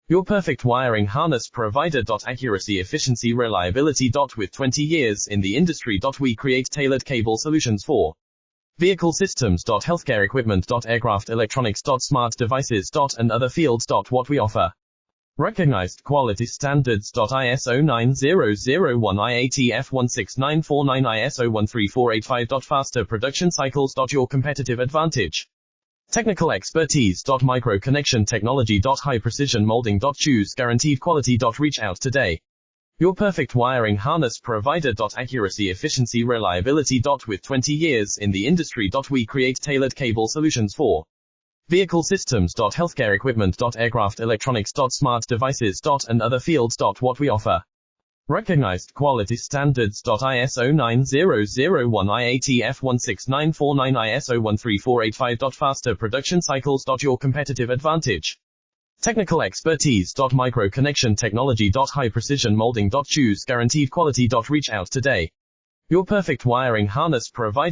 Your perfect wiring harness provider. Accuracy, efficiency, reliability. With 20 years in the industry. We create tailored cable solutions for vehicle systems. Healthcare equipment. Aircraft electronics. Smart devices. And other fields. What we offer. Recognized quality standards. ISO 9001 IATF 16949 ISO 13485. Faster production cycles. Your competitive advantage. Technical expertise. Micro connection technology. High precision molding. Choose guaranteed quality. Reach out today. Your perfect wiring harness provider. Accuracy, efficiency, reliability. With 20 years in the industry. We create tailored cable solutions for vehicle systems. Healthcare equipment. Aircraft electronics. Smart devices. And other fields. What we offer. Recognized quality standards. ISO 9001 IATF 16949 ISO 13485. Faster production cycles. Your competitive advantage. Technical expertise. Micro connection technology. High precision molding. Choose guaranteed quality. Reach out today. Your perfect wiring harness provider.